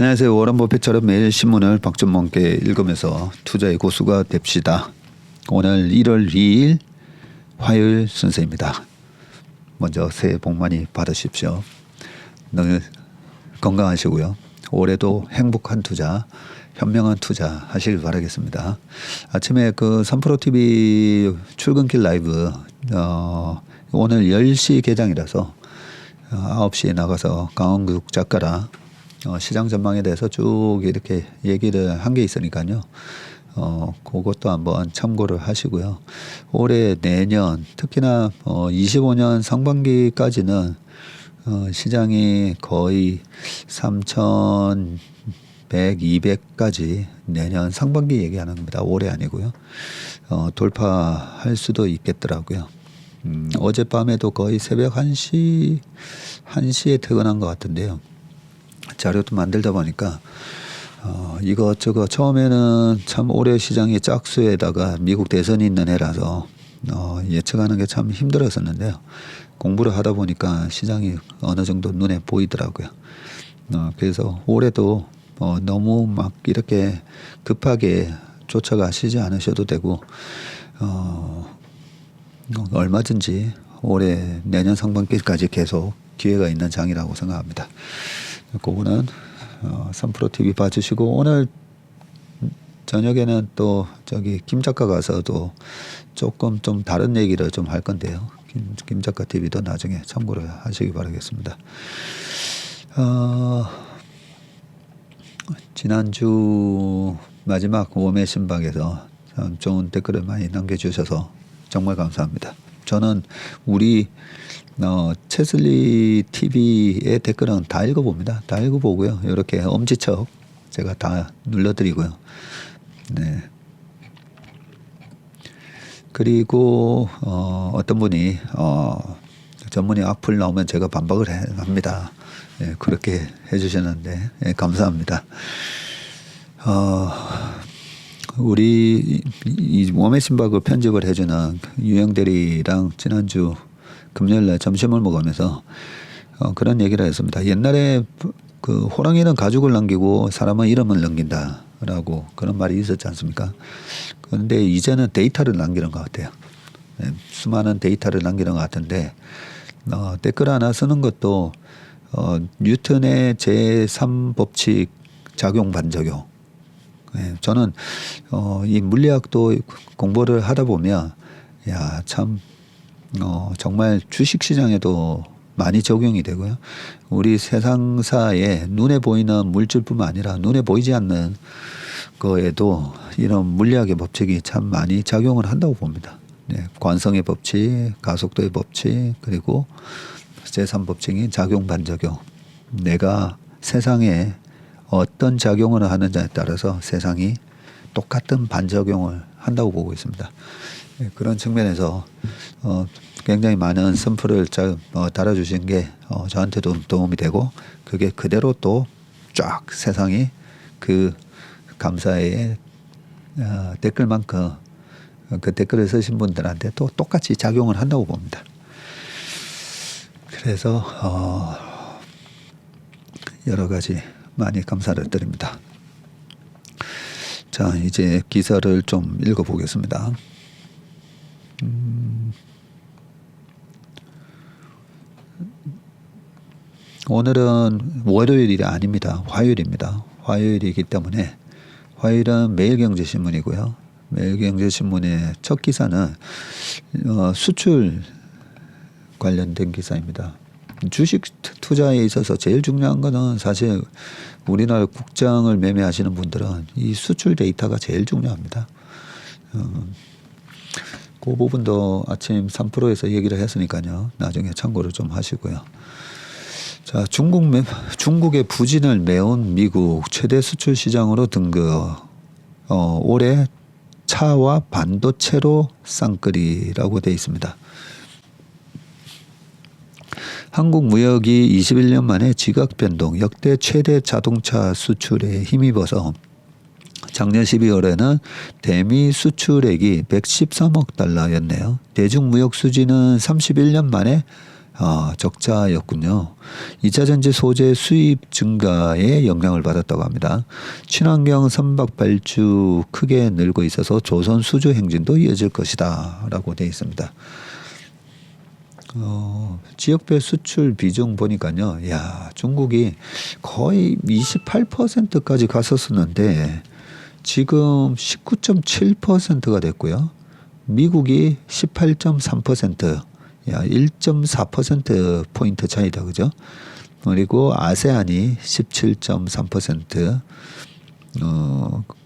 안녕하세요. 워런 버핏처럼 매일 신문을 박준범께 읽으면서 투자의 고수가 됩시다. 오늘 1월 2일 화요일 순서입니다. 먼저 새해 복 많이 받으십시오. 늘 건강하시고요. 올해도 행복한 투자, 현명한 투자 하시길 바라겠습니다. 아침에 그 3프로TV 출근길 라이브 오늘 10시 개장이라서 9시에 나가서 강원국 작가랑 시장 전망에 대해서 쭉 이렇게 얘기를 한 게 있으니까요. 그것도 한번 참고를 하시고요. 올해 내년 특히나 25년 상반기까지는 시장이 거의 3,100, 200까지 내년 상반기 얘기하는 겁니다. 올해 아니고요. 돌파할 수도 있겠더라고요. 어젯밤에도 거의 새벽 1시에 퇴근한 것 같은데요. 자료도 만들다 보니까 이것저것 처음에는 참 올해 시장이 짝수에다가 미국 대선이 있는 해라서 예측하는 게 참 힘들었었는데요. 공부를 하다 보니까 시장이 어느 정도 눈에 보이더라고요. 그래서 올해도 너무 막 이렇게 급하게 쫓아가시지 않으셔도 되고 얼마든지 올해 내년 상반기까지 계속 기회가 있는 장이라고 생각합니다. 그거는 3프로TV 봐주시고 오늘 저녁에는 또 저기 김 작가 가서도 조금 좀 다른 얘기를 좀 할 건데요. 김 작가 TV도 나중에 참고를 하시기 바라겠습니다. 지난주 마지막 웜의 신박에서 참 좋은 댓글을 많이 남겨주셔서 정말 감사합니다. 저는 우리 채슬리 TV의 댓글은 다 읽어봅니다. 다 읽어보고요. 이렇게 엄지척 제가 다 눌러드리고요. 네. 그리고 어떤 분이 전문의 악플 나오면 제가 반박을 합니다. 네, 그렇게 해주셨는데 네, 감사합니다. 우리 이 웜의 신박을 편집을 해주는 유영대리랑 지난주 금요일날 점심을 먹으면서 그런 얘기를 했습니다. 옛날에 그 호랑이는 가죽을 남기고 사람은 이름을 남긴다라고 그런 말이 있었지 않습니까? 그런데 이제는 데이터를 남기는 것 같아요. 네, 수많은 데이터를 남기는 것 같은데 댓글 하나 쓰는 것도 뉴턴의 제3법칙 작용 반작용. 네, 저는 이 물리학도 공부를 하다 보면 야, 참 정말 주식 시장에도 많이 적용이 되고요. 우리 세상사에 눈에 보이는 물질뿐만 아니라 눈에 보이지 않는 거에도 이런 물리학의 법칙이 참 많이 작용을 한다고 봅니다. 네, 관성의 법칙, 가속도의 법칙, 그리고 제3법칙인 작용 반작용. 내가 세상에 어떤 작용을 하느냐에 따라서 세상이 똑같은 반작용을 한다고 보고 있습니다. 네, 그런 측면에서 굉장히 많은 선풀을 달아주신 게 저한테도 도움이 되고 그게 그대로 또 쫙 세상이 그 감사의 댓글만큼 그 댓글을 쓰신 분들한테 또 똑같이 작용을 한다고 봅니다. 그래서 여러 가지 많이 감사를 드립니다. 자, 이제 기사를 좀 읽어보겠습니다. 오늘은 월요일이 아닙니다. 화요일입니다. 화요일이기 때문에 화요일은 매일경제신문이고요. 매일경제신문의 첫 기사는 수출 관련된 기사입니다. 주식 투자에 있어서 제일 중요한 거는 사실 우리나라 국장을 매매하시는 분들은 이 수출 데이터가 제일 중요합니다. 그 부분도 아침 3%에서 얘기를 했으니까요. 나중에 참고를 좀 하시고요. 자, 중국의 부진을 메운 미국 최대 수출 시장으로 등극. 올해 차와 반도체로 쌍끌이라고 되어 있습니다. 한국 무역이 21년 만에 지각 변동, 역대 최대 자동차 수출에 힘입어서 작년 12월에는 대미 수출액이 113억 달러였네요. 대중무역 수지는 31년 만에 적자였군요. 2차전지 소재 수입 증가에 영향을 받았다고 합니다. 친환경 선박 발주 크게 늘고 있어서 조선 수주 행진도 이어질 것이다 라고 되어 있습니다. 지역별 수출 비중 보니까요. 야, 중국이 거의 28%까지 갔었었는데 지금 19.7%가 됐고요. 미국이 18.3%, 야, 1.4% 포인트 차이다, 그죠? 그리고 아세안이 17.3%,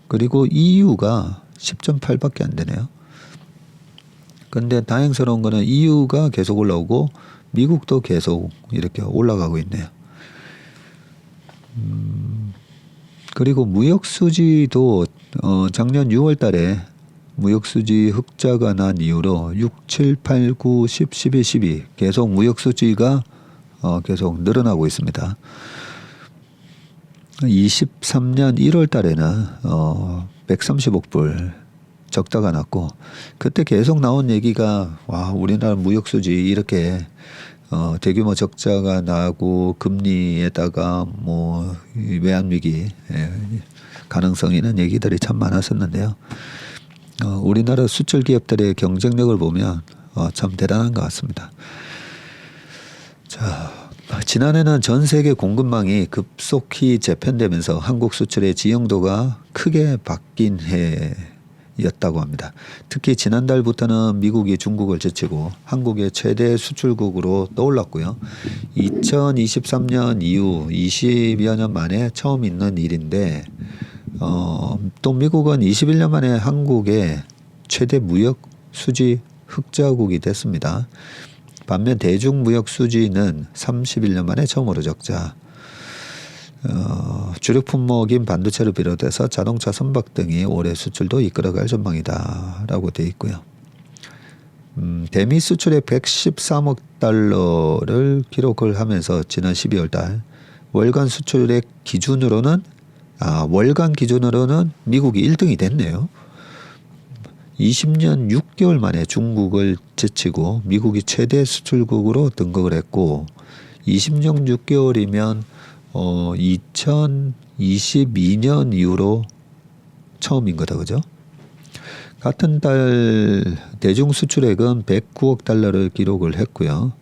그리고 EU가 10.8밖에 안 되네요. 근데 다행스러운 거는 EU가 계속 올라오고 미국도 계속 이렇게 올라가고 있네요. 그리고 무역 수지도 작년 6월 달에 무역 수지 흑자가 난 이후로 6, 7, 8, 9, 10, 11, 12 계속 무역 수지가 계속 늘어나고 있습니다. 23년 1월 달에는 130억 불 적자가 났고 그때 계속 나온 얘기가 와, 우리나라 무역 수지 이렇게 대규모 적자가 나고 금리에다가 뭐 외환 위기 가능성 있는 얘기들이 참 많았었는데요. 우리나라 수출 기업들의 경쟁력을 보면 참 대단한 것 같습니다. 자, 지난해는 전 세계 공급망이 급속히 재편되면서 한국 수출의 지형도가 크게 바뀐 해였다고 합니다. 특히 지난달부터는 미국이 중국을 제치고 한국의 최대 수출국으로 떠올랐고요. 2023년 이후 20여 년 만에 처음 있는 일인데 또 미국은 21년 만에 한국의 최대 무역 수지 흑자국이 됐습니다. 반면 대중무역 수지는 31년 만에 처음으로 적자. 주력 품목인 반도체를 비롯해서 자동차, 선박 등이 올해 수출도 이끌어갈 전망이다라고 되어 있고요. 대미 수출의 113억 달러를 기록을 하면서 지난 12월 달 월간 수출액 기준으로는 월간 기준으로는 미국이 1등이 됐네요. 20년 6개월 만에 중국을 제치고 미국이 최대 수출국으로 등극을 했고 20년 6개월이면 2022년 이후로 처음인 거다, 그죠? 같은 달 대중 수출액은 109억 달러를 기록을 했고요.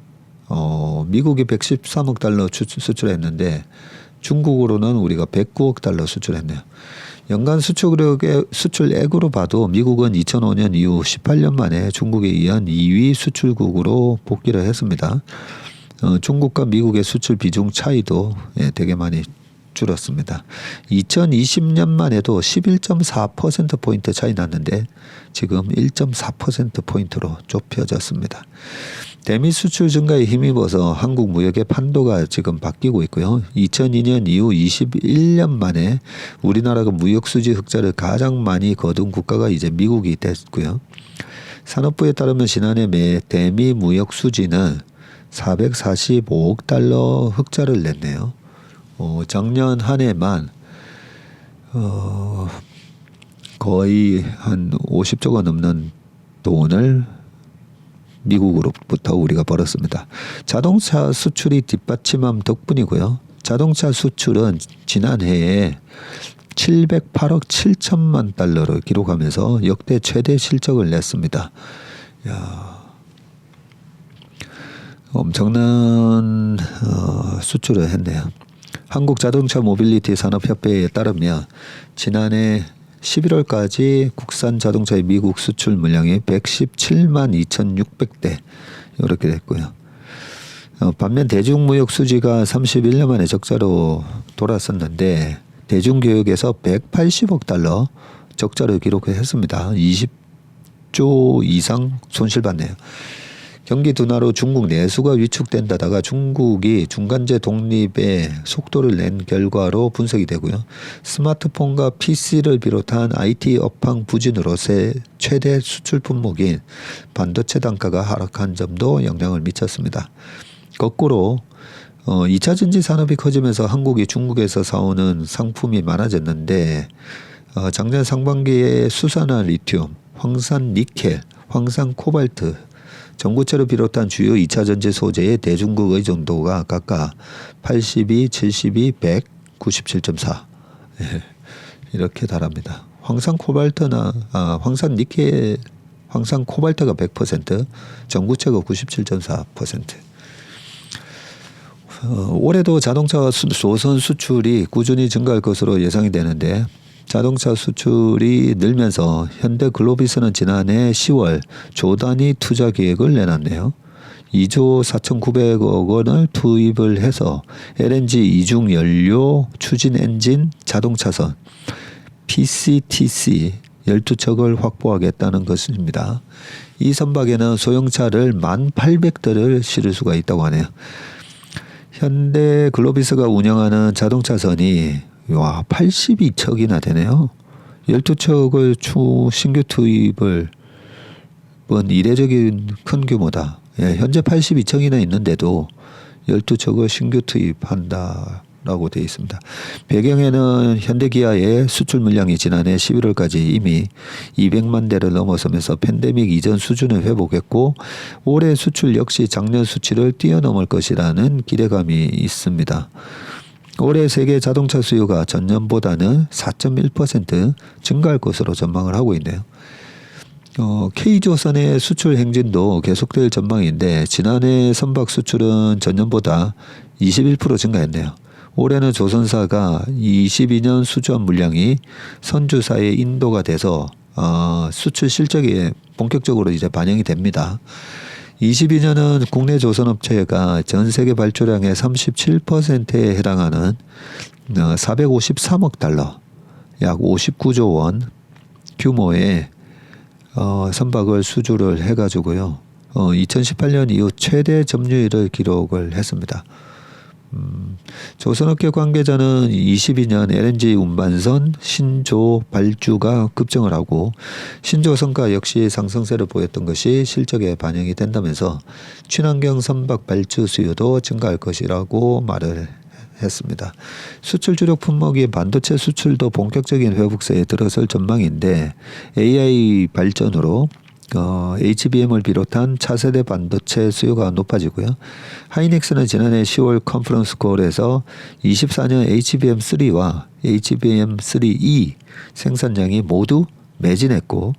미국이 113억 달러 수출했는데 중국으로는 우리가 109억 달러 수출했네요. 연간 수출액으로 봐도 미국은 2005년 이후 18년 만에 중국에 의한 2위 수출국으로 복귀를 했습니다. 중국과 미국의 수출 비중 차이도 되게 많이 줄었습니다. 2020년만 해도 11.4%포인트 차이 났는데 지금 1.4%포인트로 좁혀졌습니다. 대미 수출 증가에 힘입어서 한국 무역의 판도가 지금 바뀌고 있고요. 2002년 이후 21년 만에 우리나라가 무역 수지 흑자를 가장 많이 거둔 국가가 이제 미국이 됐고요. 산업부에 따르면 지난해 대미 무역 수지는 445억 달러 흑자를 냈네요. 작년 한 해만 거의 한 50조가 넘는 돈을 미국으로부터 우리가 벌었습니다. 자동차 수출이 뒷받침함 덕분이고요. 자동차 수출은 지난해에 708억 7천만 달러를 기록하면서 역대 최대 실적을 냈습니다. 야, 엄청난 수출을 했네요. 한국자동차 모빌리티 산업협회에 따르면 지난해 11월까지 국산 자동차의 미국 수출 물량이 117만 2,600대 이렇게 됐고요. 반면 대중무역 수지가 31년 만에 적자로 돌아섰는데 대중교역에서 180억 달러 적자를 기록했습니다. 20조 이상 손실봤네요. 경기 둔화로 중국 내수가 위축된다다가 중국이 중간재 독립의 속도를 낸 결과로 분석이 되고요. 스마트폰과 PC를 비롯한 IT 업황 부진으로 최대 수출 품목인 반도체 단가가 하락한 점도 영향을 미쳤습니다. 거꾸로 2차 전지 산업이 커지면서 한국이 중국에서 사오는 상품이 많아졌는데 작년 상반기에 수산화 리튬, 황산 니켈, 황산 코발트 전구체를 비롯한 주요 2차 전지 소재의 대중국 의존도가 각각 82, 72, 100, 97.4 이렇게 달합니다. 황산 코발트가 100%, 전구체가 97.4%. 올해도 자동차 조선 수출이 꾸준히 증가할 것으로 예상이 되는데 자동차 수출이 늘면서 현대글로비스는 지난해 10월 조단위 투자 계획을 내놨네요. 2조 4,900억 원을 투입을 해서 LNG 이중 연료 추진 엔진 자동차선 PCTC 12척을 확보하겠다는 것입니다. 이 선박에는 소형차를 1,800대를 실을 수가 있다고 하네요. 현대글로비스가 운영하는 자동차선이 82척이나 되네요. 12척을 신규 투입을 이례적인 큰 규모다. 현재 82척이나 있는데도 12척을 신규 투입한다라고 되어 있습니다. 배경에는 현대기아의 수출 물량이 지난해 11월까지 이미 200만 대를 넘어서면서 팬데믹 이전 수준을 회복했고 올해 수출 역시 작년 수치를 뛰어넘을 것이라는 기대감이 있습니다. 올해 세계 자동차 수요가 전년보다는 4.1% 증가할 것으로 전망을 하고 있네요. K조선의 수출 행진도 계속될 전망인데 지난해 선박 수출은 전년보다 21% 증가했네요. 올해는 조선사가 22년 수주한 물량이 선주사에 인도가 돼서 수출 실적이 본격적으로 이제 반영이 됩니다. 22년은 국내 조선업체가 전 세계 발주량의 37%에 해당하는 453억 달러, 약 59조 원 규모의 선박을 수주를 해가지고요. 2018년 이후 최대 점유율을 기록을 했습니다. 조선업계 관계자는 22년 LNG 운반선 신조 발주가 급증을 하고 신조 성과 역시 상승세를 보였던 것이 실적에 반영이 된다면서 친환경 선박 발주 수요도 증가할 것이라고 말을 했습니다. 수출 주력 품목인 반도체 수출도 본격적인 회복세에 들어설 전망인데 AI 발전으로 HBM을 비롯한 차세대 반도체 수요가 높아지고요. 하이닉스는 지난해 10월 컨퍼런스 콜에서 24년 HBM3와 HBM3E 생산량이 모두 매진했고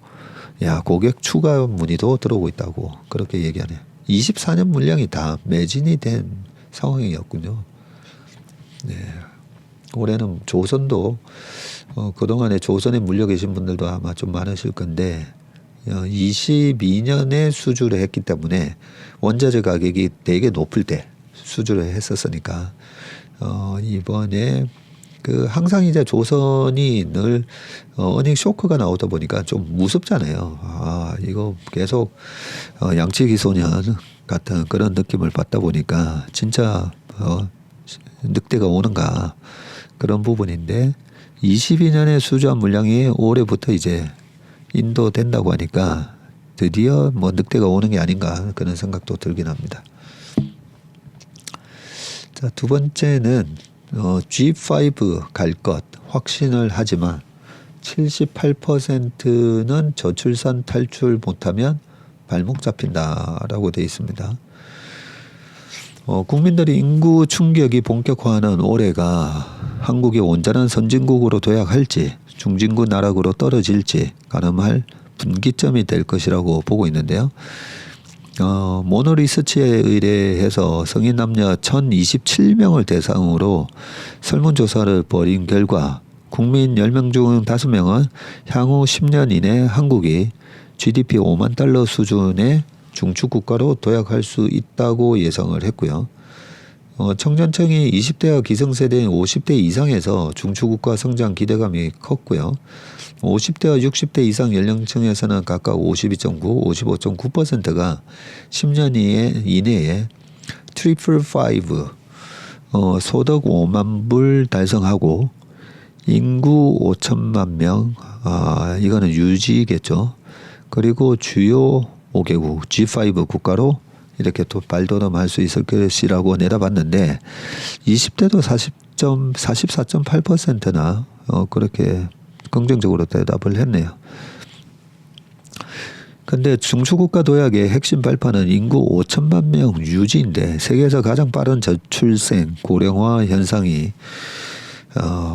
고객 추가 문의도 들어오고 있다고 그렇게 얘기하네요. 24년 물량이 다 매진이 된 상황이었군요. 네. 올해는 조선도 그동안에 조선에 물려 계신 분들도 아마 좀 많으실 건데 22년에 수주를 했기 때문에 원자재 가격이 되게 높을 때 수주를 했었으니까 이번에 항상 이제 조선이 늘 어닝 쇼크가 나오다 보니까 좀 무섭잖아요. 이거 계속 양치기소년 같은 그런 느낌을 받다 보니까 진짜 늑대가 오는가 그런 부분인데 22년에 수주한 물량이 올해부터 이제 인도된다고 하니까 드디어 늑대가 오는 게 아닌가 그런 생각도 들긴 합니다. 자, 두 번째는 G5 갈 것 확신을 하지만 78%는 저출산 탈출 못하면 발목 잡힌다라고 되어 있습니다. 국민들이 인구 충격이 본격화하는 올해가 한국이 온전한 선진국으로 도약할지 중진국 나락으로 떨어질지 가늠할 분기점이 될 것이라고 보고 있는데요. 모노리서치에 의뢰해서 성인 남녀 1,027명을 대상으로 설문조사를 벌인 결과 국민 10명 중 5명은 향후 10년 이내 한국이 GDP 5만 달러 수준의 중추국가로 도약할 수 있다고 예상을 했고요. 청년층이 20대와 기성세대인 50대 이상에서 중추국가 성장 기대감이 컸고요. 50대와 60대 이상 연령층에서는 각각 52.9, 55.9%가 10년 이내에 트리플 5 소득 5만 불 달성하고 인구 5천만 명 이거는 유지겠죠. 그리고 주요 5개국 G5 국가로 이렇게 또 발돋움할 수 있을 것이라고 내다봤는데 20대도 44.8%나 그렇게 긍정적으로 대답을 했네요. 근데 중추국가 도약의 핵심 발판은 인구 5천만 명 유지인데 세계에서 가장 빠른 저출생 고령화 현상이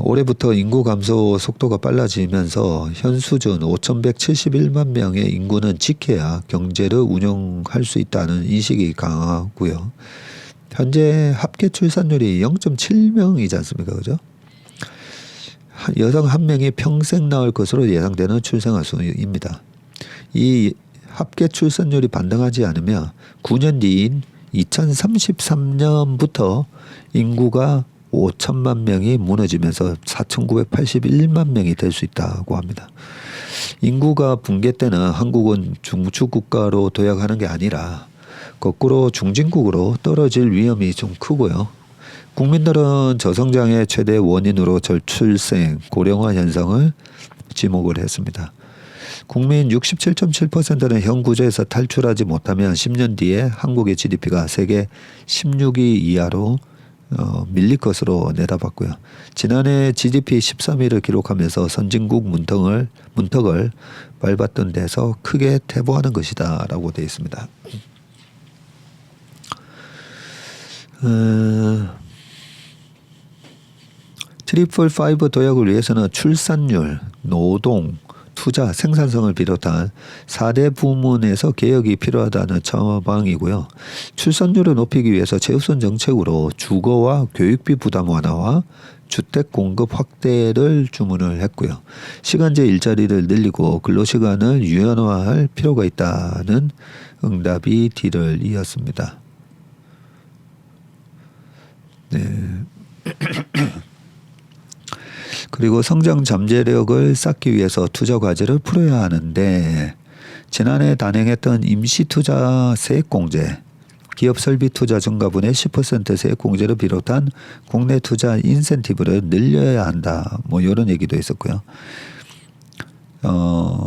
올해부터 인구 감소 속도가 빨라지면서 현 수준 5,171만 명의 인구는 지켜야 경제를 운영할 수 있다는 인식이 강하고요. 현재 합계 출산율이 0.7명이지 않습니까? 그죠? 여성 한 명이 평생 낳을 것으로 예상되는 출생아 수입니다. 이 합계 출산율이 반등하지 않으면 9년 뒤인 2033년부터 인구가 5천만 명이 무너지면서 4,981만 명이 될 수 있다고 합니다. 인구가 붕괴 때는 한국은 중추국가로 도약하는 게 아니라 거꾸로 중진국으로 떨어질 위험이 좀 크고요. 국민들은 저성장의 최대 원인으로 저출생, 고령화 현상을 지목을 했습니다. 국민 67.7%는 현 구조에서 탈출하지 못하면 10년 뒤에 한국의 GDP가 세계 16위 이하로 밀릴 것으로 내다봤고요. 지난해 GDP 13위를 기록하면서 선진국 문턱을 밟았던 데서 크게 퇴보하는 것이다 라고 되어 있습니다. 트리플 5 도약을 위해서는 출산율, 노동, 투자, 생산성을 비롯한 4대 부문에서 개혁이 필요하다는 처방이고요. 출산율을 높이기 위해서 최우선 정책으로 주거와 교육비 부담 완화와 주택 공급 확대를 주문을 했고요. 시간제 일자리를 늘리고 근로시간을 유연화할 필요가 있다는 응답이 뒤를 이었습니다. 네. 그리고 성장 잠재력을 쌓기 위해서 투자 과제를 풀어야 하는데 지난해 단행했던 임시투자 세액공제, 기업 설비 투자 증가분의 10% 세액공제를 비롯한 국내 투자 인센티브를 늘려야 한다. 뭐 이런 얘기도 있었고요.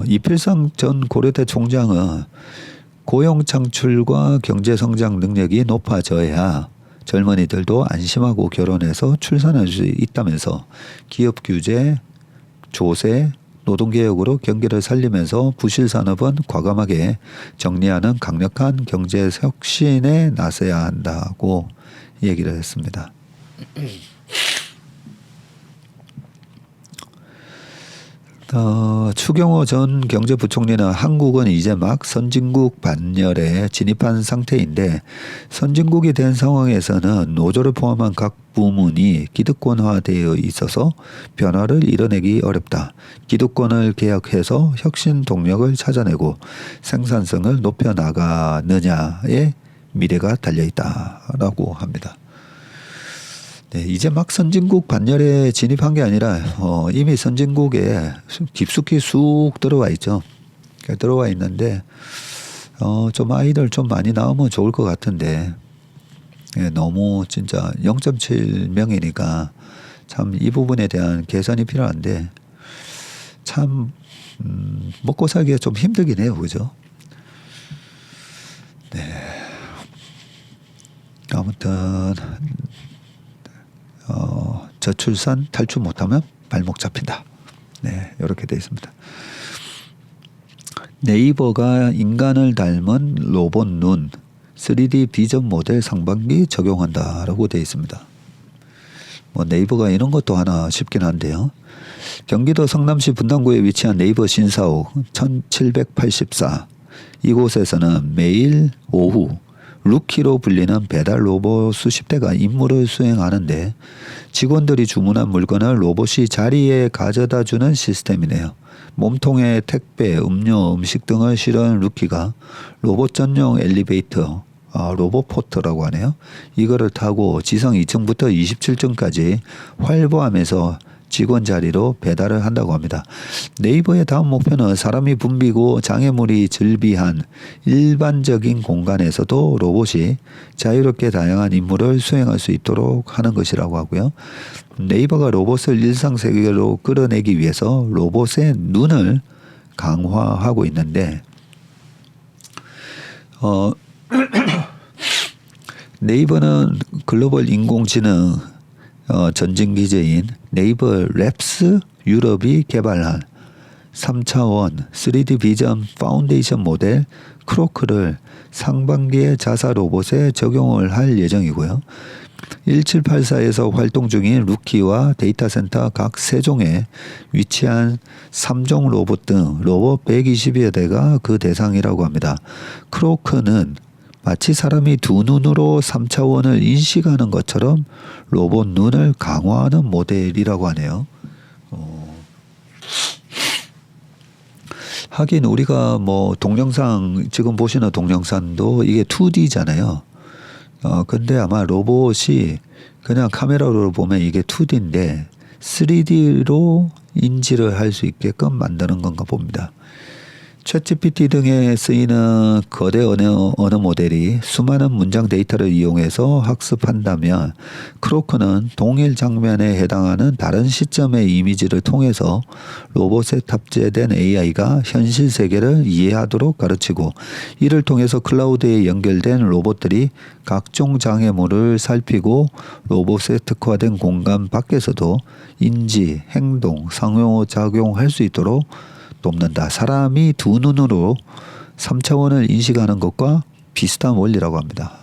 이필상 전 고려대 총장은 고용 창출과 경제 성장 능력이 높아져야 젊은이들도 안심하고 결혼해서 출산할 수 있다면서 기업 규제, 조세, 노동개혁으로 경기를 살리면서 부실 산업은 과감하게 정리하는 강력한 경제 혁신에 나서야 한다고 얘기를 했습니다. 추경호 전 경제부총리는 한국은 이제 막 선진국 반열에 진입한 상태인데 선진국이 된 상황에서는 노조를 포함한 각 부문이 기득권화되어 있어서 변화를 이뤄내기 어렵다. 기득권을 개혁해서 혁신 동력을 찾아내고 생산성을 높여나가느냐에 미래가 달려있다라고 합니다. 네, 이제 막 선진국 반열에 진입한 게 아니라 이미 선진국에 깊숙이 쑥 들어와 있죠. 들어와 있는데 좀 아이들 좀 많이 나오면 좋을 것 같은데 너무 진짜 0.7명이니까 참 이 부분에 대한 개선이 필요한데 참 먹고 살기가 좀 힘들긴 해요. 그죠? 네. 아무튼 저출산 탈출 못하면 발목 잡힌다. 네, 이렇게 되어 있습니다. 네이버가 인간을 닮은 로봇 눈 3D 비전 모델 상반기 적용한다라고 되어 있습니다. 뭐 네이버가 이런 것도 하나 싶긴 한데요. 경기도 성남시 분당구에 위치한 네이버 신사옥 1784 이곳에서는 매일 오후 루키로 불리는 배달 로봇 수십 대가 임무를 수행하는데 직원들이 주문한 물건을 로봇이 자리에 가져다주는 시스템이네요. 몸통에 택배, 음료, 음식 등을 실은 루키가 로봇 전용 엘리베이터, 로봇포트라고 하네요. 이거를 타고 지상 2층부터 27층까지 활보하면서 직원 자리로 배달을 한다고 합니다. 네이버의 다음 목표는 사람이 붐비고 장애물이 즐비한 일반적인 공간에서도 로봇이 자유롭게 다양한 임무를 수행할 수 있도록 하는 것이라고 하고요. 네이버가 로봇을 일상세계로 끌어내기 위해서 로봇의 눈을 강화하고 있는데 네이버는 글로벌 인공지능 전진 기제인 네이버 랩스 유럽이 개발한 3차원 3D 비전 파운데이션 모델 크로크를 상반기에 자사 로봇에 적용을 할 예정이고요. 1784에서 활동 중인 루키와 데이터 센터 각 3종에 위치한 3종 로봇 등 로봇 120여 대가 그 대상이라고 합니다. 크로크는 마치 사람이 두 눈으로 3차원을 인식하는 것처럼 로봇 눈을 강화하는 모델이라고 하네요. 하긴 우리가 뭐 동영상 지금 보시는 동영상도 이게 2D잖아요. 근데 아마 로봇이 그냥 카메라로 보면 이게 2D인데 3D로 인지를 할 수 있게끔 만드는 건가 봅니다. 챗GPT 등에 쓰이는 거대 언어 모델이 수많은 문장 데이터를 이용해서 학습한다면 크로크는 동일 장면에 해당하는 다른 시점의 이미지를 통해서 로봇에 탑재된 AI가 현실 세계를 이해하도록 가르치고 이를 통해서 클라우드에 연결된 로봇들이 각종 장애물을 살피고 로봇에 특화된 공간 밖에서도 인지, 행동, 상호작용할 수 있도록 돕는다. 사람이 두 눈으로 3차원을 인식하는 것과 비슷한 원리라고 합니다.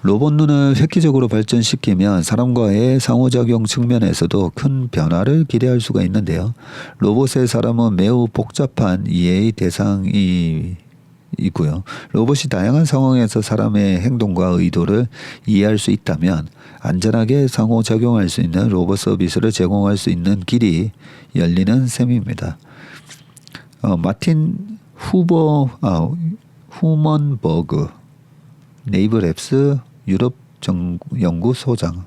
로봇 눈을 획기적으로 발전시키면 사람과의 상호작용 측면에서도 큰 변화를 기대할 수가 있는데요. 로봇의 사람은 매우 복잡한 이해의 대상이 있고요. 로봇이 다양한 상황에서 사람의 행동과 의도를 이해할 수 있다면 안전하게 상호작용할 수 있는 로봇 서비스를 제공할 수 있는 길이 열리는 셈입니다. 마틴 후먼버그 네이버랩스 유럽 연구소장,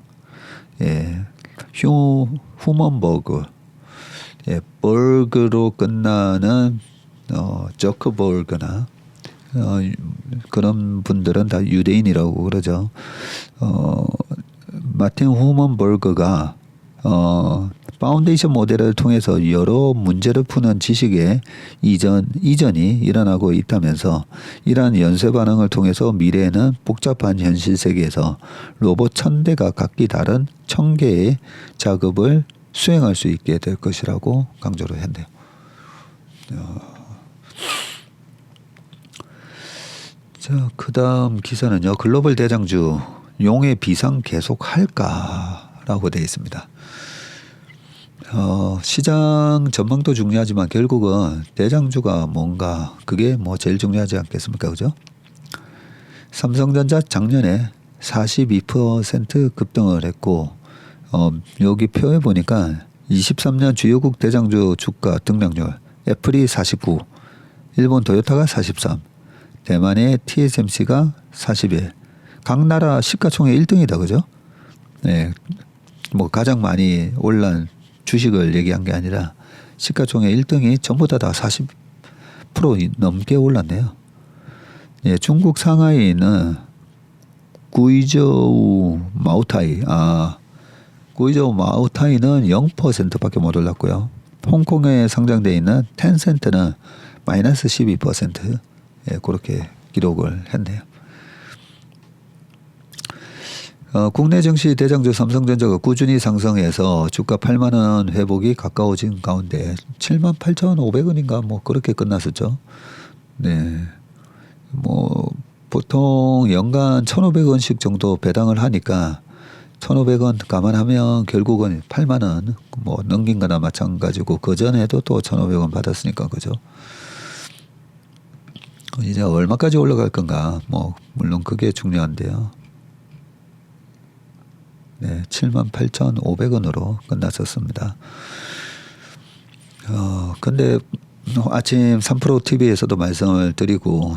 후먼버그, 버그로 끝나는 저크버그나 그런 분들은 다 유대인이라고 그러죠. 마틴 후먼버그가 파운데이션 모델을 통해서 여러 문제를 푸는 지식의 이전이 일어나고 있다면서 이러한 연쇄 반응을 통해서 미래에는 복잡한 현실 세계에서 로봇 1000대가 각기 다른 1000개의 작업을 수행할 수 있게 될 것이라고 강조를 했네요. 자, 그 다음 기사는요. 글로벌 대장주 용의 비상 계속할까라고 되어 있습니다. 시장 전망도 중요하지만 결국은 대장주가 뭔가 그게 뭐 제일 중요하지 않겠습니까? 그죠? 삼성전자 작년에 42% 급등을 했고 여기 표에 보니까 23년 주요국 대장주 주가 등락률 애플이 49, 일본 토요타가 43, 대만의 TSMC가 41. 각 나라 시가총액 1등이다. 그죠? 네. 뭐 가장 많이 올란 주식을 얘기한 게 아니라 시가총액 1등이 전부 다 40% 넘게 올랐네요. 예, 중국 상하이는 구이저우 마오타이, 구이저우 마오타이는 0%밖에 못 올랐고요. 홍콩에 상장되어 있는 텐센트는 마이너스 12%, 그렇게 기록을 했네요. 국내 증시 대장주 삼성전자가 꾸준히 상승해서 주가 8만 원 회복이 가까워진 가운데 78,500원인가 뭐 그렇게 끝났었죠. 네, 뭐 보통 연간 1,500원씩 정도 배당을 하니까 1,500원 감안하면 결국은 8만 원 뭐 넘긴 거나 마찬가지고 그 전에도 또 1,500원 받았으니까 그죠. 이제 얼마까지 올라갈 건가 뭐 물론 그게 중요한데요. 네, 78,500원으로 끝났었습니다. 근데 아침 3프로 TV에서도 말씀을 드리고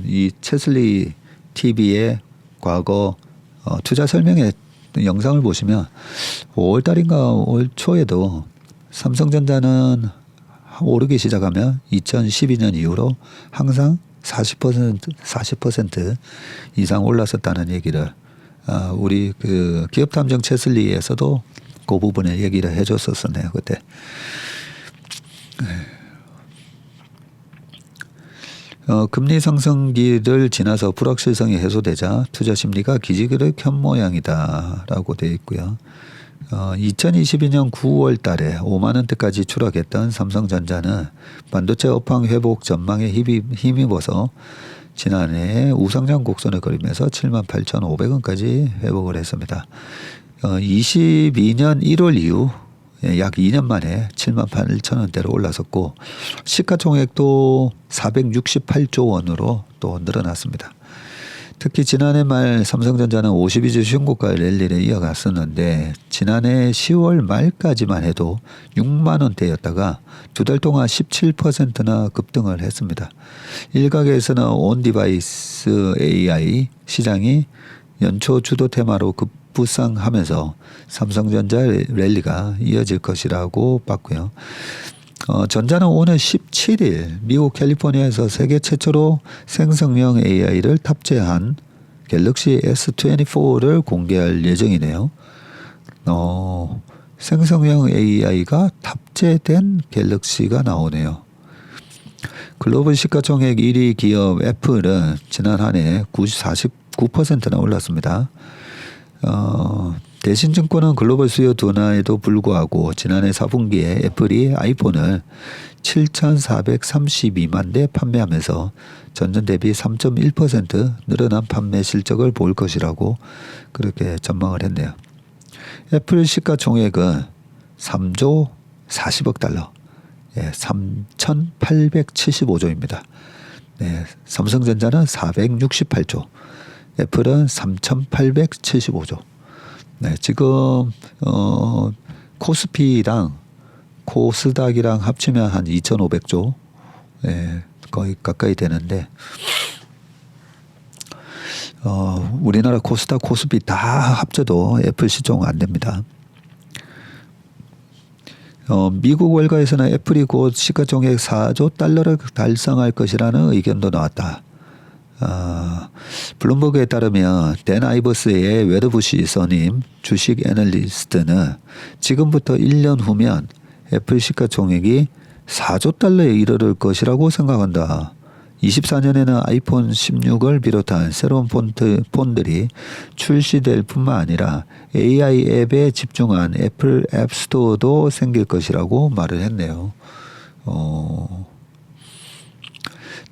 이 체슬리 TV의 과거 투자 설명회 영상을 보시면 5월달인가 올 초에도 삼성전자는 오르기 시작하면 2012년 이후로 항상 40% 이상 올랐었다는 얘기를 우리 그 기업탐정 체슬리에서도 그 부분에 얘기를 해줬었네요 그때. 금리 상승기를 지나서 불확실성이 해소되자 투자 심리가 기지개를 켠 모양이다라고 되어 있고요. 2022년 9월 달에 5만 원대까지 추락했던 삼성전자는 반도체 업황 회복 전망에 힘입어서 지난해 우상향 곡선을 그리면서 78,500원까지 회복을 했습니다. 22년 1월 이후 약 2년 만에 78,000원대로 올라섰고 시가총액도 468조 원으로 또 늘어났습니다. 특히 지난해 말 삼성전자는 52주 신고가 랠리를 이어갔었는데 지난해 10월 말까지만 해도 6만 원대였다가 두 달 동안 17%나 급등을 했습니다. 일각에서는 온디바이스 AI 시장이 연초 주도 테마로 급부상하면서 삼성전자 랠리가 이어질 것이라고 봤고요. 전자는 오늘 17일 미국 캘리포니아에서 세계 최초로 생성형 AI를 탑재한 갤럭시 S24를 공개할 예정이네요. 생성형 AI가 탑재된 갤럭시가 나오네요. 글로벌 시가총액 1위 기업 애플은 지난 한 해 49%나 올랐습니다. 대신증권은 글로벌 수요 둔화에도 불구하고 지난해 4분기에 애플이 아이폰을 7,432만 대 판매하면서 전년 대비 3.1% 늘어난 판매 실적을 보일 것이라고 그렇게 전망을 했네요. 애플 시가총액은 3조 40억 달러, 3,875조입니다. 네, 삼성전자는 468조, 애플은 3,875조. 네, 지금 코스피랑 코스닥이랑 합치면 한 2,500조 거의 가까이 되는데 우리나라 코스닥 코스피 다 합쳐도 애플 시총 안 됩니다. 미국 월가에서는 애플이 곧 시가총액 4조 달러를 달성할 것이라는 의견도 나왔다. 블룸버그에 따르면 댄 아이버스의 웨더부시 선임 주식 애널리스트는 지금부터 1년 후면 애플 시가총액이 4조 달러에 이르를 것이라고 생각한다. 24년에는 아이폰 16을 비롯한 새로운 폰들이 출시될 뿐만 아니라 AI 앱에 집중한 애플 앱스토어도 생길 것이라고 말을 했네요.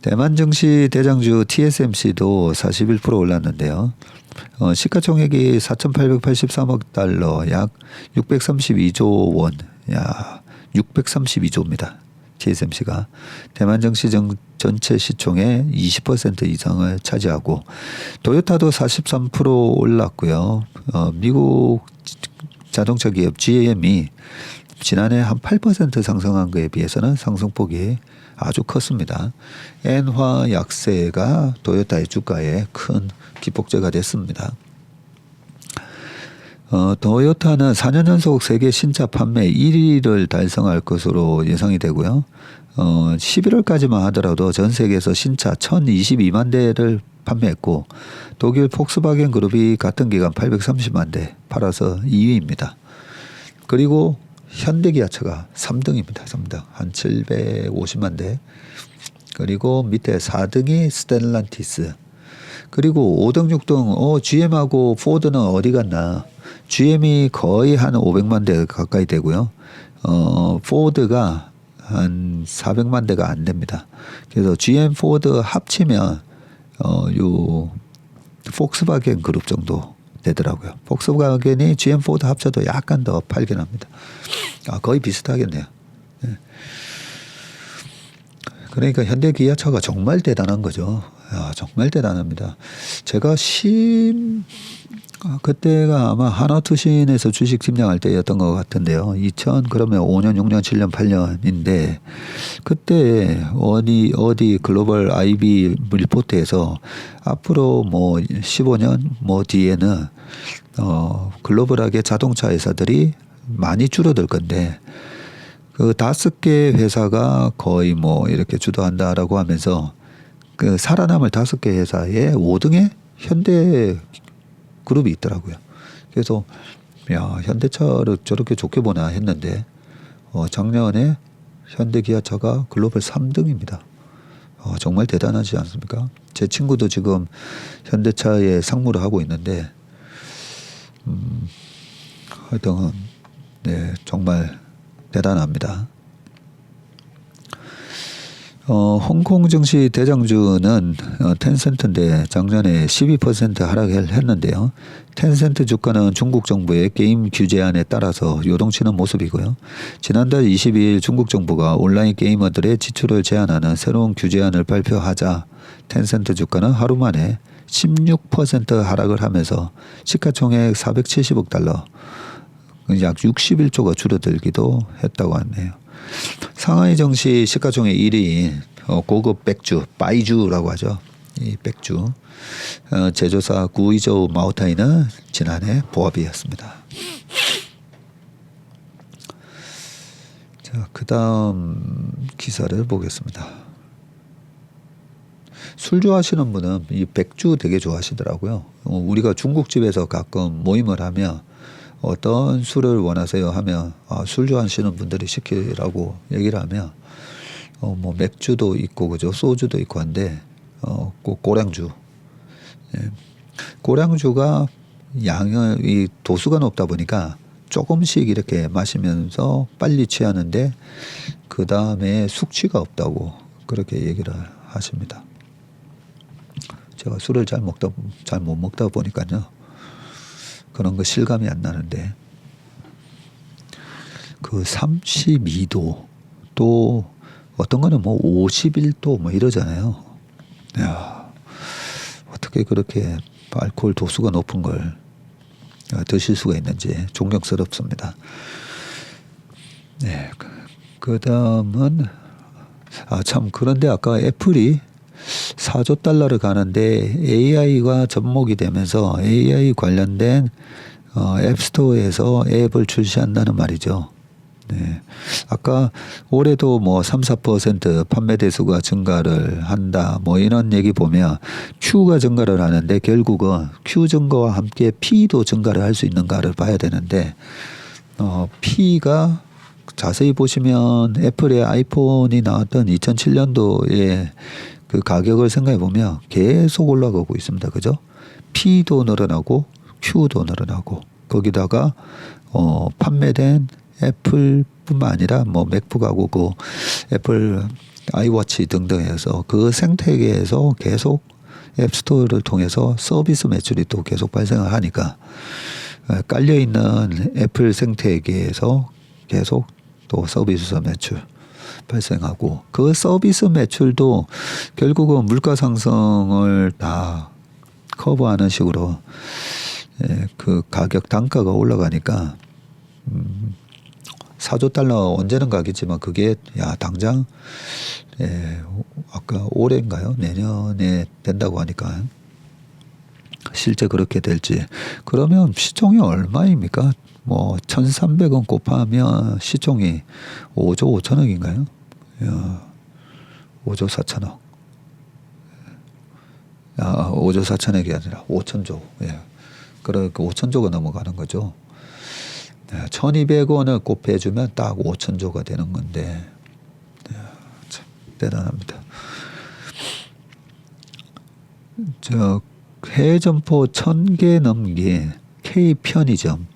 대만 증시 대장주 TSMC도 41% 올랐는데요. 시가총액이 4,883억 달러, 약 632조 원, 632조입니다. TSMC가 대만 증시 전체 시총의 20% 이상을 차지하고 도요타도 43% 올랐고요. 미국 자동차 기업 GM이 지난해 한 8% 상승한 것에 비해서는 상승폭이 아주 컸습니다. 엔화 약세가 도요타의 주가에 큰 기폭제가 됐습니다. 도요타는 4년 연속 세계 신차 판매 1위를 달성할 것으로 예상이 되고요. 11월까지만 하더라도 전 세계에서 신차 1,022만 대를 판매했고 독일 폭스바겐 그룹이 같은 기간 830만 대 팔아서 2위입니다. 그리고 현대기아차가 3등입니다. 3등. 한 750만 대. 그리고 밑에 4등이 스텔란티스. 그리고 5등, 6등, GM하고 포드는 어디 갔나. GM이 거의 한 500만 대 가까이 되고요. 포드가 한 400만 대가 안 됩니다. 그래서 GM, 포드 합치면, 요, 폭스바겐 그룹 정도 되더라고요. 폭스바겐이 GM, 포드 합쳐도 약간 더 팔긴 합니다. 거의 비슷하겠네요. 네. 그러니까 현대 기아차가 정말 대단한 거죠. 정말 대단합니다. 제가 그때가 아마 하나투신에서 주식 팀장할 때였던 것 같은데요. 그러면 5년, 6년, 7년, 8년인데 그때 어디 글로벌 IB 리포트에서 앞으로 뭐 15년 뒤에는 글로벌하게 자동차 회사들이 많이 줄어들 건데 그 5개 회사가 거의 뭐 이렇게 주도한다라고 하면서 그 살아남을 5개 회사의 5등에 현대 그룹이 있더라고요. 그래서 현대차를 저렇게 좋게 보나 했는데 작년에 현대기아차가 글로벌 3등입니다. 정말 대단하지 않습니까? 제 친구도 지금 현대차에 상무를 하고 있는데 하여튼 네, 정말 대단합니다. 홍콩 증시 대장주는 텐센트인데 작년에 12% 하락을 했는데요. 텐센트 주가는 중국 정부의 게임 규제안에 따라서 요동치는 모습이고요. 지난달 22일 중국 정부가 온라인 게이머들의 지출을 제한하는 새로운 규제안을 발표하자 텐센트 주가는 하루 만에 16% 하락을 하면서 시가총액 470억 달러, 약 61조가 줄어들기도 했다고 하네요. 상하이 증시 시가총액 1위인 고급 백주, 바이주라고 하죠. 이 백주 제조사 구이저우 마오타이는 지난해 보합이었습니다. 자, 그 다음 기사를 보겠습니다. 술 좋아하시는 분은 이 백주 되게 좋아하시더라고요. 우리가 중국집에서 가끔 모임을 하면 어떤 술을 원하세요 하면 술 좋아하시는 분들이 시키라고 얘기를 하면 뭐 맥주도 있고 그죠, 소주도 있고 한데 꼭 고량주. 예. 고량주가 이 도수가 높다 보니까 조금씩 이렇게 마시면서 빨리 취하는데 그 다음에 숙취가 없다고 그렇게 얘기를 하십니다. 제가 술을 잘 못 먹다 보니까요. 그런 거 실감이 안 나는데 그 32도 또 어떤 거는 뭐 51도 뭐 이러잖아요. 야, 어떻게 그렇게 알코올 도수가 높은 걸 드실 수가 있는지 존경스럽습니다. 네, 그 다음은 참 그런데 아까 애플이 4조 달러를 가는데 AI가 접목이 되면서 AI 관련된 앱스토어에서 앱을 출시한다는 말이죠. 네. 아까 올해도 뭐 3, 4% 판매 대수가 증가를 한다. 뭐 이런 얘기 보면 Q가 증가를 하는데 결국은 Q 증가와 함께 P도 증가를 할 수 있는가를 봐야 되는데 P가 자세히 보시면 애플의 아이폰이 나왔던 2007년도에 그 가격을 생각해 보면 계속 올라가고 있습니다. 그죠? P도 늘어나고 Q도 늘어나고 거기다가 판매된 애플뿐만 아니라 뭐 맥북하고 그 애플 아이워치 등등 해서 그 생태계에서 계속 앱스토어를 통해서 서비스 매출이 또 계속 발생을 하니까 깔려 있는 애플 생태계에서 계속 또 서비스 매출 발생하고 그 서비스 매출도 결국은 물가 상승을 다 커버하는 식으로 그 가격 단가가 올라가니까 4조 달러 언제는 가겠지만 그게 당장 아까 올해인가요? 내년에 된다고 하니까 실제 그렇게 될지 그러면 시총이 얼마입니까? 뭐 1,300원 곱하면 시총이 5조 5천억인가요? 5조 4천억. 5조 4천억이 아니라 5천조. 예. 그러니까 5천조가 넘어가는 거죠. 1,200원을 곱해주면 딱 5천조가 되는 건데 참 대단합니다. 해외 점포 1,000개 넘긴 K 편의점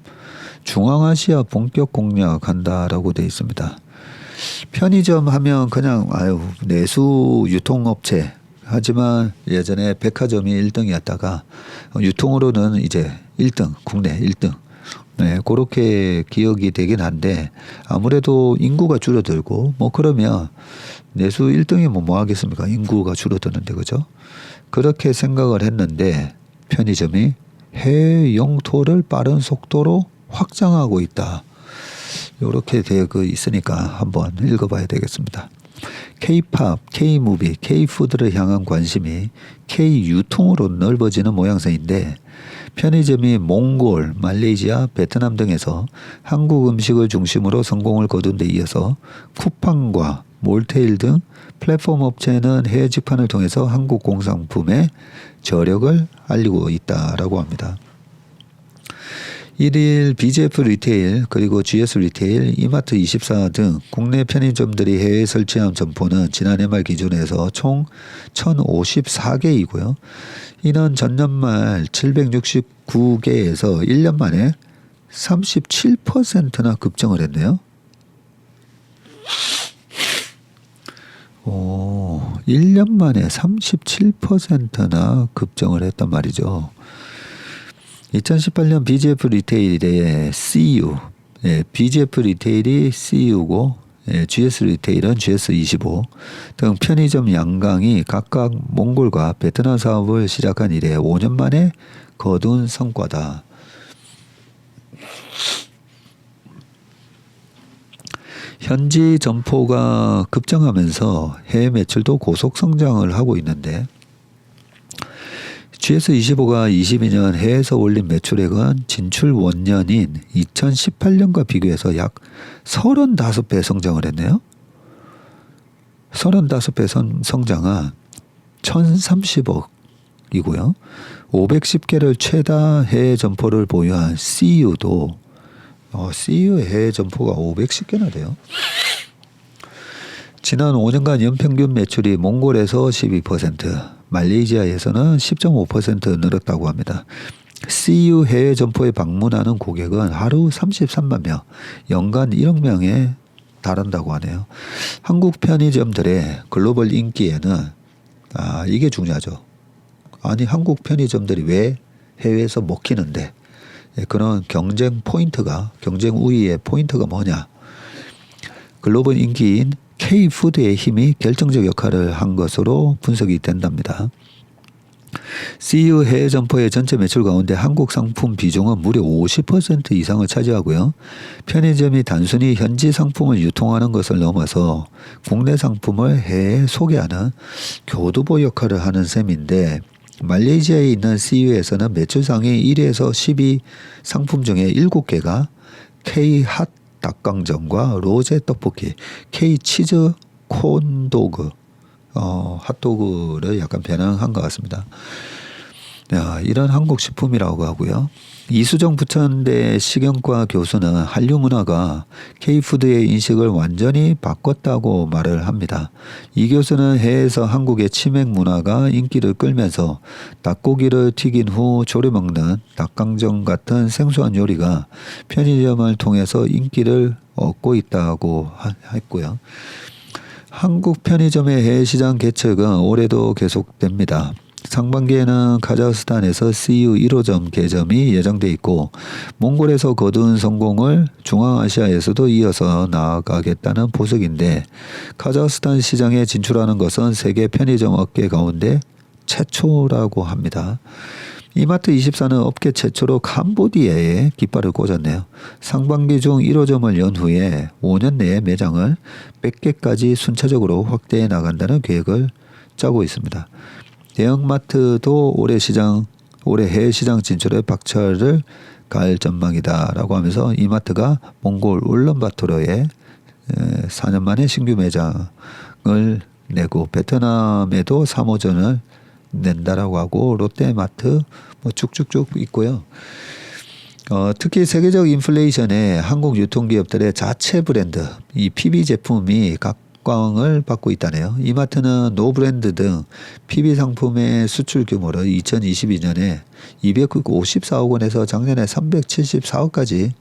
중앙아시아 본격 공략한다라고 돼 있습니다. 편의점 하면 그냥 내수 유통업체 하지만 예전에 백화점이 1등이었다가 유통으로는 이제 1등 국내 1등 네, 그렇게 기억이 되긴 한데 아무래도 인구가 줄어들고 뭐 그러면 내수 1등이 뭐 하겠습니까? 인구가 줄어드는데 그죠? 그렇게 생각을 했는데 편의점이 해외 영토를 빠른 속도로 확장하고 있다. 이렇게 되어 있으니까 한번 읽어봐야 되겠습니다. K-팝, K-무비, K-푸드를 향한 관심이 K-유통으로 넓어지는 모양새인데 편의점이 몽골, 말레이시아, 베트남 등에서 한국 음식을 중심으로 성공을 거둔 데 이어서 쿠팡과 몰테일 등 플랫폼 업체는 해외 직판을 통해서 한국 공산품의 저력을 알리고 있다라고 합니다. 1일 BJF 리테일 그리고 GS 리테일, 이마트24 등 국내 편의점들이 해외에 설치한 점포는 지난해 말 기준에서 총 1,054개이고요. 이는 전년 말 769개에서 1년 만에 37%나 급증을 했네요. 1년 만에 37%나 급증을 했단 말이죠. 2018년 BGF 리테일의 CU, BGF 리테일이 CU고 GS 리테일은 GS25 등 편의점 양강이 각각 몽골과 베트남 사업을 시작한 이래 5년 만에 거둔 성과다. 현지 점포가 급증하면서 해외 매출도 고속 성장을 하고 있는데 GS25가 22년 해외에서 올린 매출액은 진출 원년인 2018년과 비교해서 약 35배 성장을 했네요. 35배 성장한 1030억이고요. 510개를 최다 해외 점포를 보유한 CU도 CU의 해외 점포가 510개나 돼요. 지난 5년간 연평균 매출이 몽골에서 12%, 말레이시아에서는 10.5% 늘었다고 합니다. CU 해외 점포에 방문하는 고객은 하루 33만 명, 연간 1억 명에 달한다고 하네요. 한국 편의점들의 글로벌 인기에는 이게 중요하죠. 아니 한국 편의점들이 왜 해외에서 먹히는데 그런 경쟁 우위의 포인트가 뭐냐. 글로벌 인기인 K푸드의 힘이 결정적 역할을 한 것으로 분석이 된답니다. CU 해외 점포의 전체 매출 가운데 한국 상품 비중은 무려 50% 이상을 차지하고요. 편의점이 단순히 현지 상품을 유통하는 것을 넘어서 국내 상품을 해외에 소개하는 교두보 역할을 하는 셈인데 말레이시아에 있는 CU에서는 매출 상위 1위에서 10위 상품 중에 7개가 K핫 닭강정과 로제 떡볶이, K치즈 콘도그, 핫도그를 약간 변형한 것 같습니다. 이런 한국 식품이라고 하고요. 이수정 부천대 식용과 교수는 한류 문화가 K푸드의 인식을 완전히 바꿨다고 말을 합니다. 이 교수는 해외에서 한국의 치맥 문화가 인기를 끌면서 닭고기를 튀긴 후 졸여 먹는 닭강정 같은 생소한 요리가 편의점을 통해서 인기를 얻고 있다고 했고요. 한국 편의점의 해외 시장 개척은 올해도 계속됩니다. 상반기에는 카자흐스탄에서 CU 1호점 개점이 예정돼 있고 몽골에서 거둔 성공을 중앙아시아에서도 이어서 나아가겠다는 보석인데 카자흐스탄 시장에 진출하는 것은 세계 편의점 업계 가운데 최초라고 합니다. 이마트24는 업계 최초로 캄보디아에 깃발을 꽂았네요. 상반기 중 1호점을 연 후에 5년 내에 매장을 100개까지 순차적으로 확대해 나간다는 계획을 짜고 있습니다. 대형마트도 올해 해외 시장 진출에 박차를 가할 전망이다라고 하면서 이마트가 몽골 울란바토르에 4년 만에 신규 매장을 내고 베트남에도 3호점을 낸다라고 하고 롯데마트 쭉쭉쭉 있고요. 특히 세계적 인플레이션에 한국 유통기업들의 자체 브랜드 이 PB 제품이 각광을 받고 있다네요. 이마트는 노브랜드 등 PB 상품의 수출 규모를 2022년에 254억 원에서 작년에 374억까지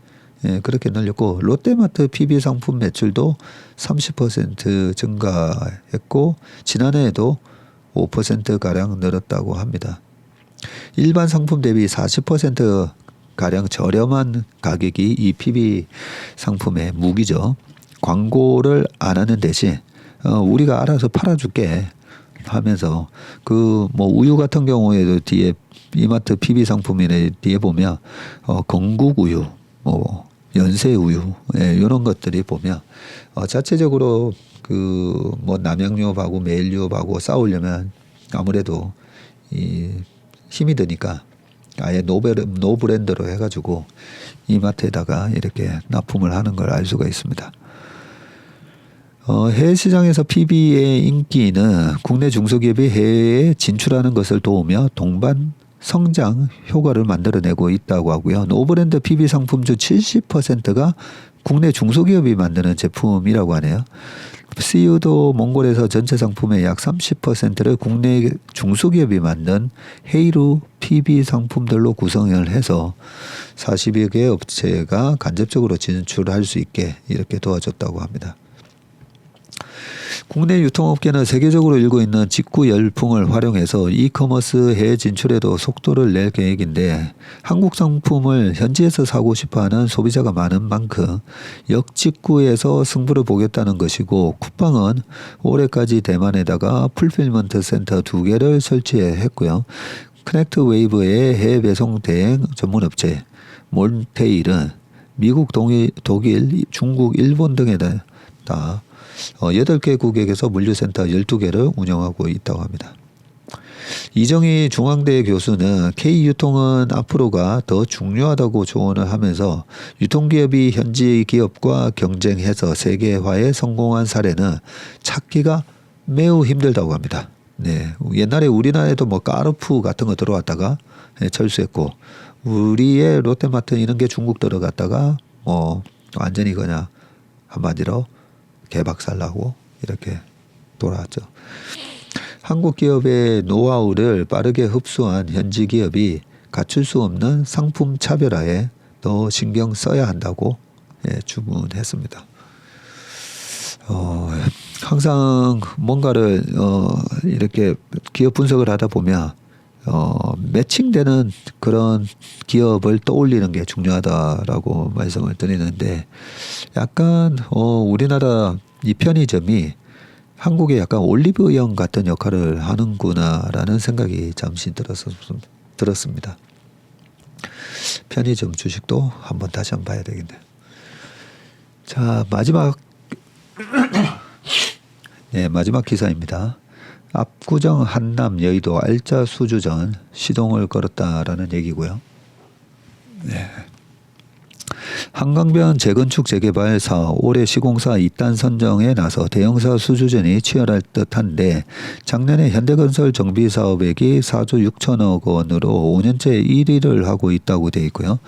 그렇게 늘렸고 롯데마트 PB 상품 매출도 30% 증가했고 지난해에도 5%가량 늘었다고 합니다. 일반 상품 대비 40%가량 저렴한 가격이 이 PB 상품의 무기죠. 광고를 안 하는 대신 우리가 알아서 팔아줄게 하면서 우유 같은 경우에도 뒤에 이마트 PB 상품에 뒤에 보면 건국 우유, 연세 우유 이런 것들이 보면 자체적으로 남양유업하고 메일유업하고 싸우려면 아무래도 힘이 드니까 아예 노브랜드로 해가지고 이마트에다가 이렇게 납품을 하는 걸 알 수가 있습니다. 해외 시장에서 PB의 인기는 국내 중소기업이 해외에 진출하는 것을 도우며 동반 성장 효과를 만들어내고 있다고 하고요. 노브랜드 PB 상품 중 70%가 국내 중소기업이 만드는 제품이라고 하네요. CU도 몽골에서 전체 상품의 약 30%를 국내 중소기업이 만든 헤이루 PB 상품들로 구성을 해서 40여 개 업체가 간접적으로 진출할 수 있게 이렇게 도와줬다고 합니다. 국내 유통업계는 세계적으로 일고 있는 직구 열풍을 활용해서 이커머스 해외 진출에도 속도를 낼 계획인데 한국 상품을 현지에서 사고 싶어하는 소비자가 많은 만큼 역직구에서 승부를 보겠다는 것이고 쿠팡은 올해까지 대만에다가 풀필먼트 센터 2개를 설치했고요. 커넥트 웨이브의 해외 배송 대행 전문업체 몬테일은 미국, 독일, 중국, 일본 등에다 8개국에서 물류센터 12개를 운영하고 있다고 합니다. 이정희 중앙대 교수는 K유통은 앞으로가 더 중요하다고 조언을 하면서 유통기업이 현지 기업과 경쟁해서 세계화에 성공한 사례는 찾기가 매우 힘들다고 합니다. 네, 옛날에 우리나라에도 뭐 까르푸 같은 거 들어왔다가 철수했고 우리의 롯데마트 이런 게 중국 들어갔다가 완전히 그냥 한마디로 개박살나고 이렇게 돌아왔죠. 한국 기업의 노하우를 빠르게 흡수한 현지 기업이 갖출 수 없는 상품 차별화에 더 신경 써야 한다고 주문했습니다. 항상 뭔가를 이렇게 기업 분석을 하다 보면 매칭되는 그런 기업을 떠올리는 게 중요하다라고 말씀을 드리는데 약간 우리나라 이 편의점이 한국의 약간 올리브영 같은 역할을 하는구나라는 생각이 잠시 들었습니다. 편의점 주식도 다시 한번 봐야 되겠네요. 자, 마지막 마지막 기사입니다. 압구정 한남 여의도 알짜 수주전 시동을 걸었다라는 얘기고요. 네. 한강변 재건축 재개발 사업 올해 시공사 2단 선정에 나서 대형사 수주전이 치열할 듯한데 작년에 현대건설 정비사업액이 4조 6천억 원으로 5년째 1위를 하고 있다고 돼 있고요.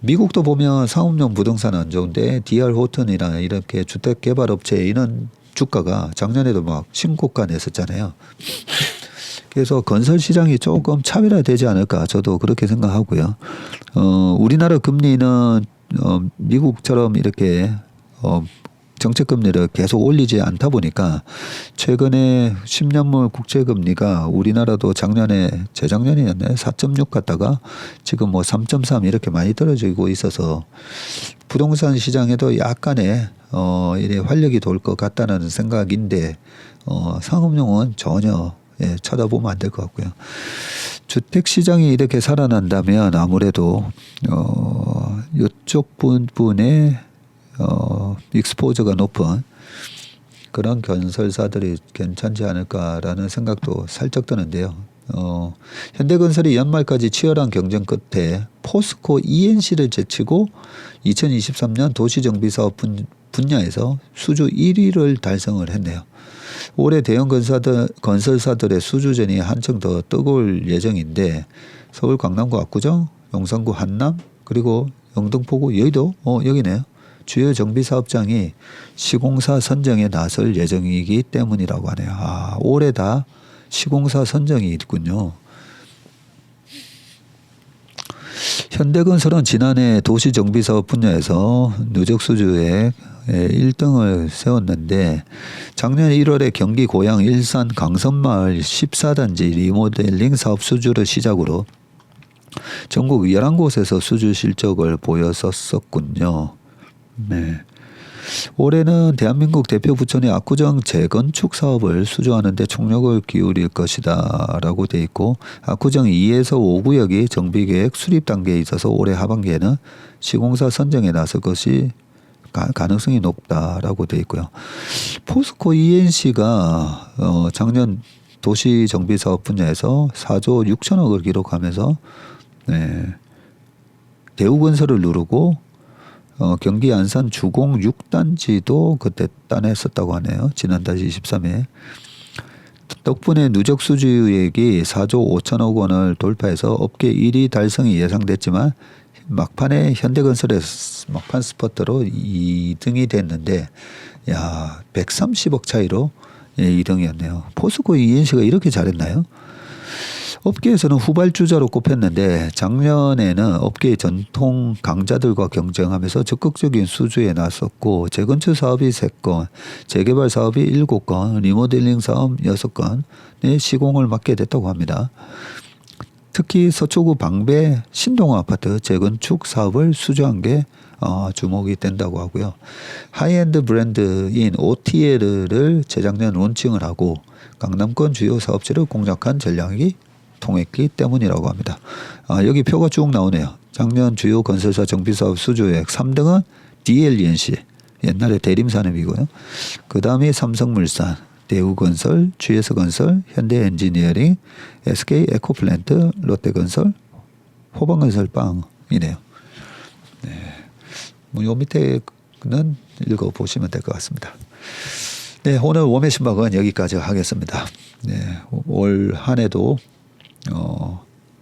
미국도 보면 상업용 부동산 안 좋은데 DR 호튼이나 이렇게 주택개발업체 이런 주가가 작년에도 막 신고가 냈었잖아요. 그래서 건설 시장이 조금 차별화되지 않을까 저도 그렇게 생각하고요. 우리나라 금리는 미국처럼 이렇게 정책 금리를 계속 올리지 않다 보니까 최근에 10년물 국채 금리가 우리나라도 재작년이었네 4.6 갔다가 지금 3.3 이렇게 많이 떨어지고 있어서 부동산 시장에도 약간의 이래 활력이 돌 것 같다는 생각인데 상업용은 전혀 쳐다보면 안 될 것 같고요. 주택 시장이 이렇게 살아난다면 아무래도 이쪽 부분에 익스포저가 높은 그런 건설사들이 괜찮지 않을까라는 생각도 살짝 드는데요. 현대건설이 연말까지 치열한 경쟁 끝에 포스코 ENC를 제치고 2023년 도시정비사업 분야에서 수주 1위를 달성을 했네요. 올해 대형 건설사들의 수주전이 한층 더 뜨거울 예정인데 서울 강남구 압구정, 용산구 한남, 그리고 영등포구 여의도 여기네요. 주요 정비사업장이 시공사 선정에 나설 예정이기 때문이라고 하네요. 올해 다 시공사 선정이 있군요. 현대건설은 지난해 도시정비사업 분야에서 누적 수주액 1등을 세웠는데 작년 1월에 경기 고양 일산 강선마을 14단지 리모델링 사업 수주를 시작으로 전국 11곳에서 수주 실적을 보였었군요. 네. 올해는 대한민국 대표 부천의 압구정 재건축 사업을 수주하는 데 총력을 기울일 것이다 라고 돼 있고 압구정 2에서 5구역이 정비계획 수립 단계에 있어서 올해 하반기에는 시공사 선정에 나설 것이 가능성이 높다라고 돼 있고요. 포스코 ENC가 작년 도시정비사업 분야에서 4조 6천억을 기록하면서 대우건설을 누르고 경기 안산 주공 6단지도 그때 따냈었다고 하네요. 지난달 23일. 덕분에 누적 수주액이 4조 5천억 원을 돌파해서 업계 1위 달성이 예상됐지만 막판에 현대건설의 막판 스퍼트로 2등이 됐는데 야, 130억 차이로 2등이었네요. 포스코 ENC가 이렇게 잘했나요? 업계에서는 후발주자로 꼽혔는데 작년에는 업계의 전통 강자들과 경쟁하면서 적극적인 수주에 나섰고 재건축 사업이 3건, 재개발 사업이 7건, 리모델링 사업 6건의 시공을 맡게 됐다고 합니다. 특히 서초구 방배 신동아 아파트 재건축 사업을 수주한 게 주목이 된다고 하고요. 하이엔드 브랜드인 OTL을 재작년 론칭을 하고 강남권 주요 사업지를 공략한 전략이 통했기 때문이라고 합니다. 여기 표가 쭉 나오네요. 작년 주요 건설사 정비사업 수주액 3등은 DLENC, 옛날에 대림산업이고요. 그 다음이 삼성물산, 대우건설, GS건설, 현대엔지니어링, SK에코플랜트, 롯데건설, 호방건설 빵이네요. 네. 뭐 요 밑에는 읽어보시면 될 것 같습니다. 네, 오늘 웜의 신박은 여기까지 하겠습니다. 네, 올 한 해도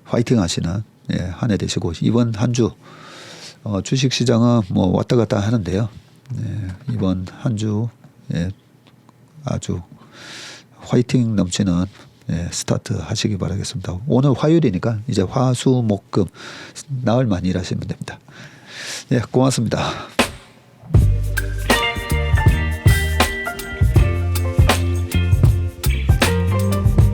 화이팅 하시는 한 해 되시고 이번 한 주 주식 시장은 뭐 왔다 갔다 하는데요. 네, 이번 한 주 아주 화이팅 넘치는 스타트 하시기 바라겠습니다. 오늘 화요일이니까 이제 화수목금 나흘만 일하시면 됩니다. 네, 고맙습니다.